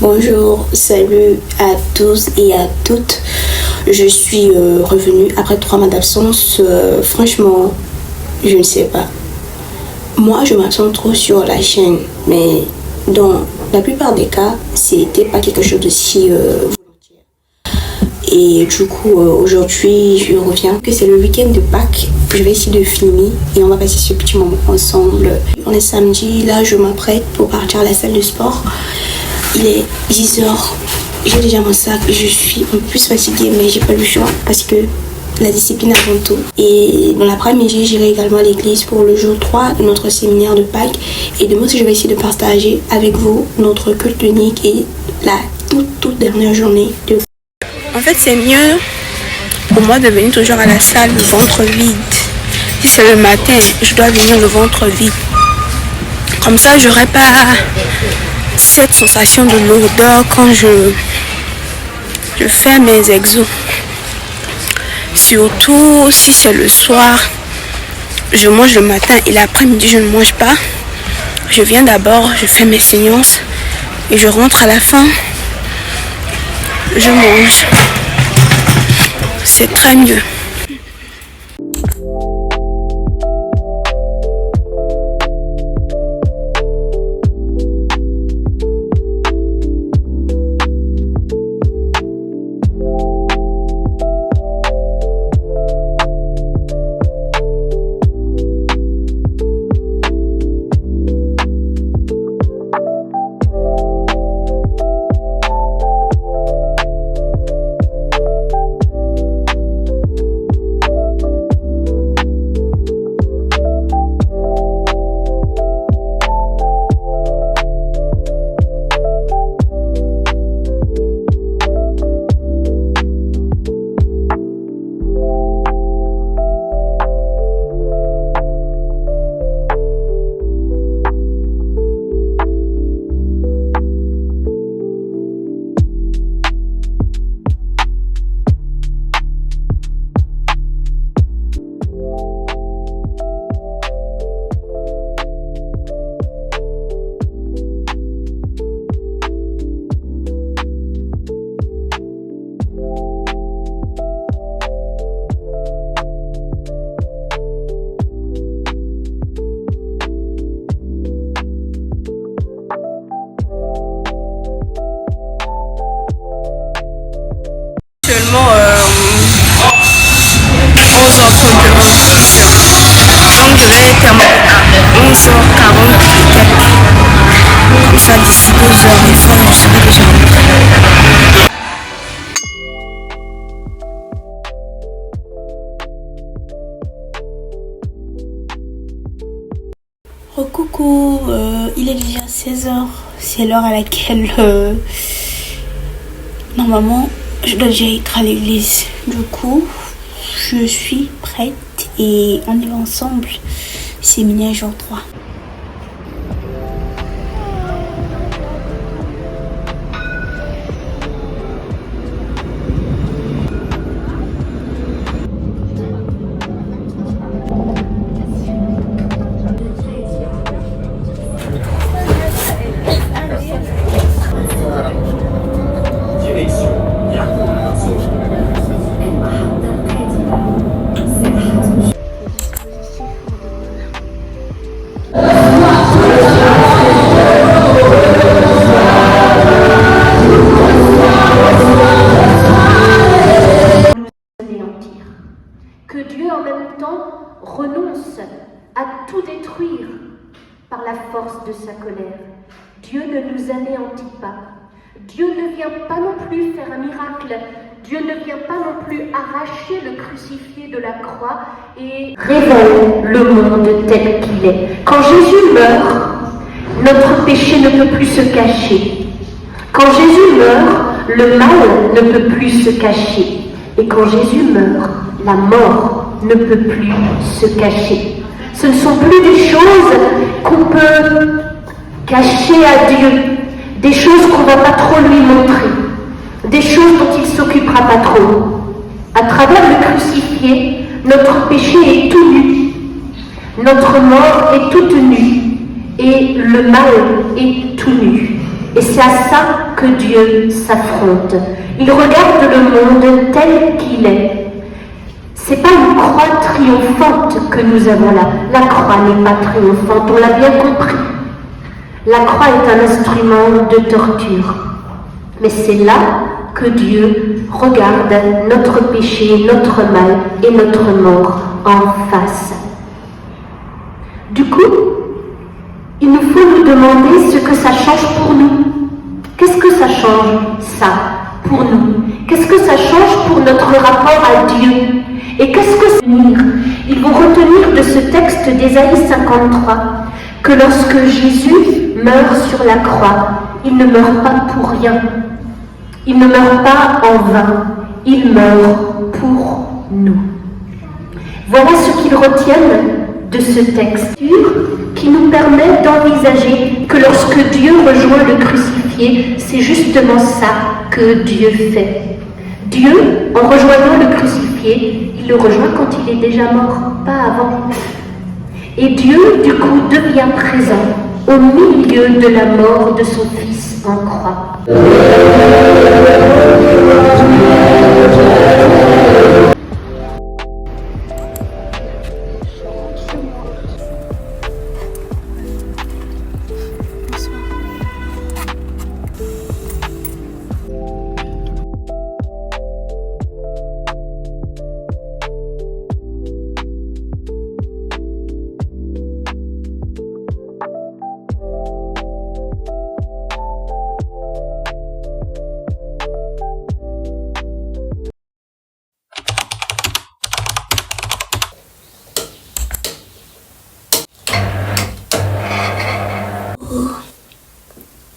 Bonjour, salut à tous et à toutes. Je suis revenue après 3 mois d'absence. Franchement, je ne sais pas. Moi, je m'absente trop sur la chaîne, mais dans la plupart des cas, c'était pas quelque chose de si volontiers. Et du coup, aujourd'hui, je reviens. Que c'est le week-end de Pâques. Je vais essayer de filmer et on va passer ce petit moment ensemble. On est samedi, là, je m'apprête pour partir à la salle de sport. Il est 10h. J'ai déjà mon sac. Je suis un peu plus fatiguée, mais j'ai pas le choix parce que la discipline avant tout. Et dans l'après-midi, j'irai également à l'église pour le jour 3 de notre séminaire de Pâques. Et demain, je vais essayer de partager avec vous notre culte unique et la toute dernière journée de Pâques. En fait, c'est mieux pour moi de venir toujours à la salle le ventre vide. Si c'est le matin, je dois venir le ventre vide. Comme ça, j'aurai pas cette sensation de lourdeur quand je fais mes exos. Surtout si c'est le soir, je mange le matin et l'après-midi je ne mange pas. Je viens d'abord, je fais mes séances et je rentre à la fin, je mange. C'est très mieux. Actuellement 11h31. Donc je vais terminer à 11h44. Comme ça d'ici 2h, je serai déjà rentrée. Coucou, il est déjà 16h. C'est l'heure à laquelle normalement je dois déjà être à l'église. Du coup, je suis prête et on y va ensemble. Séminaire jour 3. Que Dieu en même temps renonce à tout détruire par la force de sa colère. Dieu ne nous anéantit pas. Dieu ne vient pas non plus faire un miracle. Dieu ne vient pas non plus arracher le crucifié de la croix et révèle le monde tel qu'il est. Quand Jésus meurt, notre péché ne peut plus se cacher. Quand Jésus meurt, le mal ne peut plus se cacher. Et quand Jésus meurt, la mort ne peut plus se cacher. Ce ne sont plus des choses qu'on peut cacher à Dieu, des choses qu'on ne va pas trop lui montrer, des choses dont il ne s'occupera pas trop. À travers le crucifié, notre péché est tout nu, notre mort est toute nue, et le mal est tout nu. Et c'est à ça que Dieu s'affronte. Il regarde le monde tel qu'il est. C'est pas une croix triomphante que nous avons là. La croix n'est pas triomphante, on l'a bien compris. La croix est un instrument de torture. Mais c'est là que Dieu regarde notre péché, notre mal et notre mort en face. Du coup, il nous faut nous demander ce que ça change pour nous. Qu'est-ce que ça change, ça, pour nous? Qu'est-ce que ça change pour notre rapport à Dieu? Et qu'est-ce que c'est? Il faut retenir de ce texte d'Ésaïe 53 que lorsque Jésus meurt sur la croix, il ne meurt pas pour rien. Il ne meurt pas en vain. Il meurt pour nous. Voilà ce qu'ils retiennent de ce texte qui nous permet d'envisager que lorsque Dieu rejoint le crucifié, c'est justement ça que Dieu fait. Dieu, en rejoignant le crucifié, il le rejoint quand il est déjà mort, pas avant. Et Dieu, du coup, devient présent au milieu de la mort de son Fils en croix.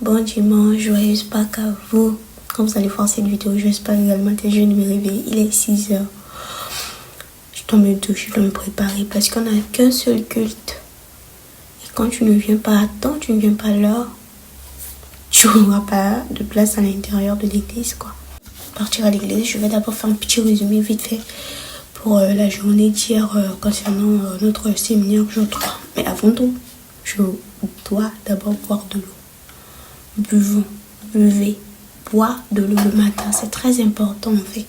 Bon dimanche, joyeuse Pâques à vous. Comme vous allez voir cette vidéo, j'espère également que je vais me réveiller. Il est 6h. Je dois me doucher, je dois me préparer parce qu'on n'a qu'un seul culte. Et quand tu ne viens pas à temps, tu ne viens pas à l'heure, tu n'auras pas de place à l'intérieur de l'église, quoi. Partir à l'église, je vais d'abord faire un petit résumé vite fait pour la journée d'hier concernant notre séminaire jour 3. Mais avant tout, je dois d'abord boire de l'eau. Buvez, bois de l'eau le matin, c'est très important en fait.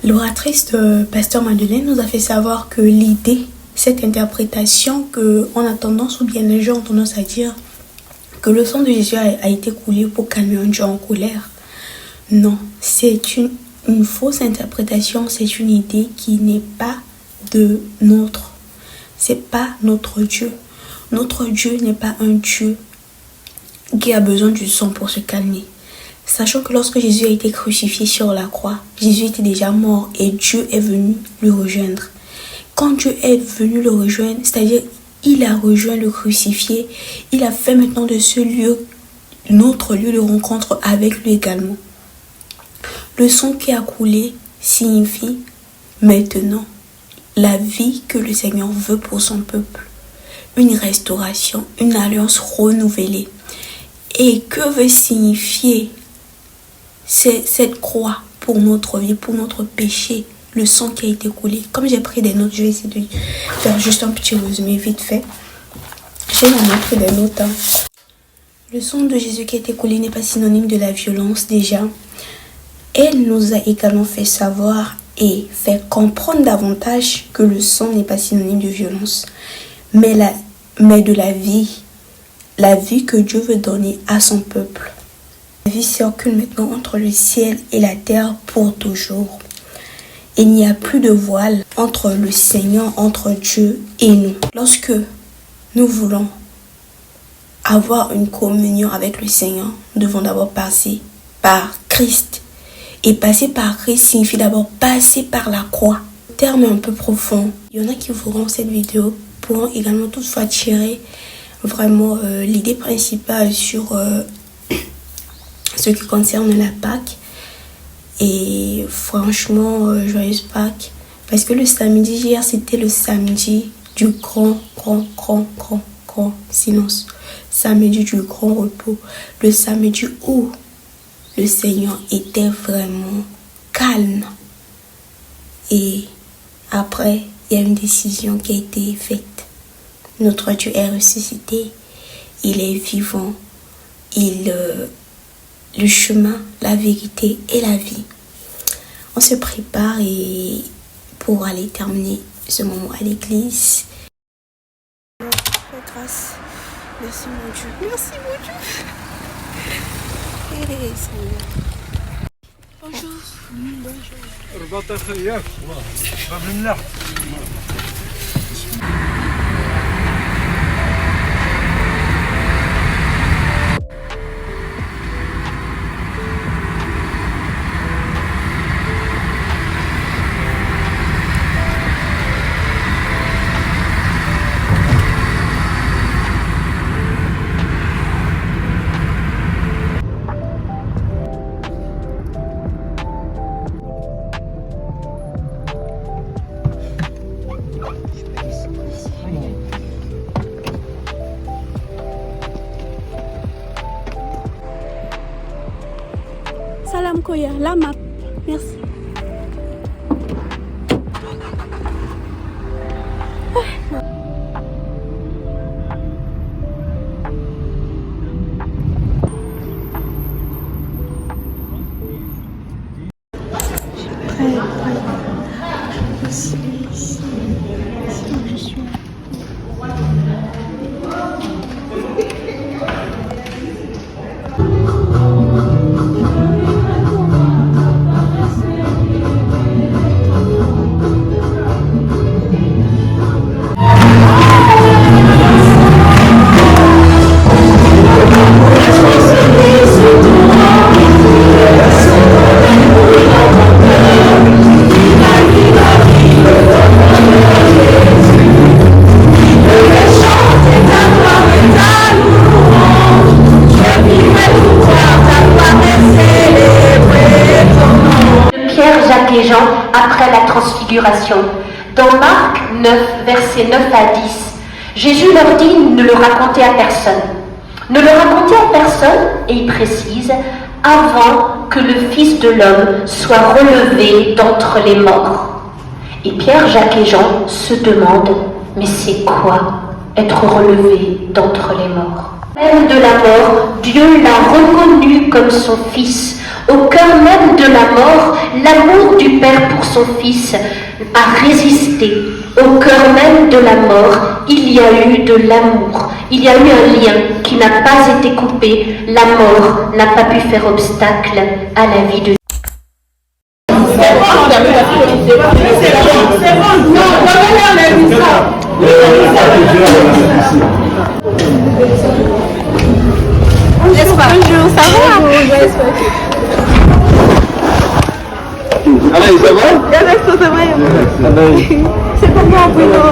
L'oratrice de Pasteur Madeleine nous a fait savoir que l'idée, cette interprétation qu'on a tendance, ou bien les gens ont tendance à dire que le sang de Jésus a été coulé pour calmer un Dieu en colère. Non, c'est une fausse interprétation, c'est une idée qui n'est pas c'est pas notre Dieu. Notre Dieu n'est pas un Dieu qui a besoin du sang pour se calmer. Sachant que lorsque Jésus a été crucifié sur la croix, Jésus était déjà mort et Dieu est venu le rejoindre. Quand Dieu est venu le rejoindre, c'est-à-dire il a rejoint le crucifié, il a fait maintenant de ce lieu notre lieu de rencontre avec lui également. Le sang qui a coulé signifie maintenant la vie que le Seigneur veut pour son peuple. Une restauration, une alliance renouvelée. Et que veut signifier cette croix pour notre vie, pour notre péché, le sang qui a été coulé? Comme j'ai pris des notes, je vais essayer de faire juste un petit résumé vite fait. J'ai vraiment pris des notes. Le sang de Jésus qui a été coulé n'est pas synonyme de la violence déjà. Elle nous a également fait savoir et fait comprendre davantage que le sang n'est pas synonyme de violence, mais de la vie que Dieu veut donner à son peuple. La vie circule maintenant entre le ciel et la terre pour toujours. Il n'y a plus de voile entre le Seigneur, entre Dieu et nous. Lorsque nous voulons avoir une communion avec le Seigneur, nous devons d'abord passer par Christ. Et passer par Christ signifie d'abord passer par la croix. Terme un peu profond. Il y en a qui verront cette vidéo pourront également toutefois tirer vraiment l'idée principale sur ce qui concerne la Pâque. Et franchement, joyeuse Pâques. Parce que le samedi hier, c'était le samedi du grand silence. Samedi du grand repos. Le samedi où le Seigneur était vraiment calme. Et après, il y a une décision qui a été faite. Notre Dieu est ressuscité. Il est vivant. Le chemin, la vérité et la vie. On se prépare pour aller terminer ce moment à l'église. Grâce. Merci mon Dieu. Merci mon Dieu. Bonjour. Bonjour. Salam Koya, la map. Merci. Après la transfiguration. Dans Marc 9, versets 9 à 10, Jésus leur dit ne le racontez à personne. Ne le racontez à personne, et il précise, avant que le Fils de l'homme soit relevé d'entre les morts. Et Pierre, Jacques et Jean se demandent, mais c'est quoi être relevé d'entre les morts? Même de la mort, Dieu l'a reconnu comme son Fils. Au cœur même de la mort, l'amour du Père pour son Fils a résisté. Au cœur même de la mort, il y a eu de l'amour. Il y a eu un lien qui n'a pas été coupé. La mort n'a pas pu faire obstacle à la vie de Dieu. Bonjour, ça va? Allez, ça va? C'est pour moi, Bruno.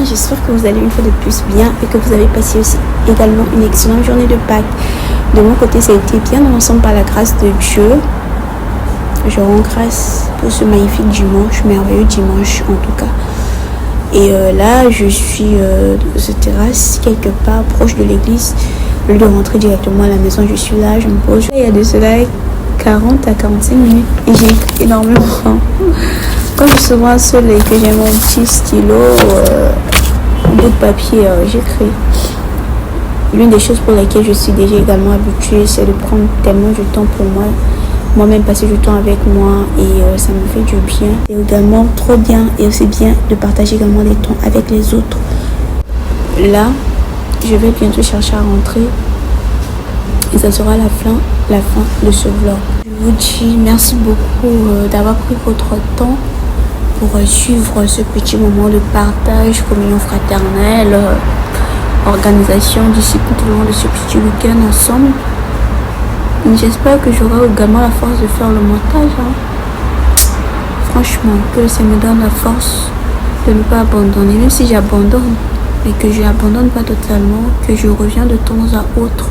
J'espère que vous allez une fois de plus bien et que vous avez passé aussi également une excellente journée de Pâques. De mon côté, ça a été bien dans l'ensemble par la grâce de Dieu. Je rends grâce pour ce magnifique dimanche, merveilleux dimanche en tout cas. Et là, je suis dans cette terrasse, quelque part proche de l'église. Au lieu de rentrer directement à la maison, je suis là, je me pose. Il y a de cela 40 à 45 minutes et j'ai écrit énormément. Quand je suis souvent seule et que j'ai mon petit stylo, un bout de papier, j'écris. L'une des choses pour lesquelles je suis déjà également habituée, c'est de prendre tellement de temps pour moi-même passer du temps avec moi et ça me fait du bien. Et également trop bien et aussi bien de partager également des temps avec les autres. Là, je vais bientôt chercher à rentrer et ça sera la fin de ce vlog. Je vous dis merci beaucoup d'avoir pris votre temps pour suivre ce petit moment de partage, communion fraternelle, organisation, discipline tout le long de ce petit week-end ensemble. J'espère que j'aurai également la force de faire le montage. Franchement, que ça me donne la force de de ne pas abandonner, même si j'abandonne, mais que je n'abandonne pas totalement, que je reviens de temps à autre.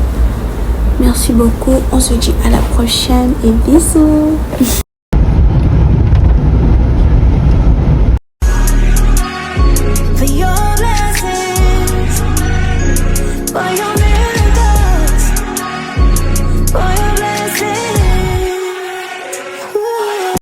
Merci beaucoup, on se dit à la prochaine et bisous.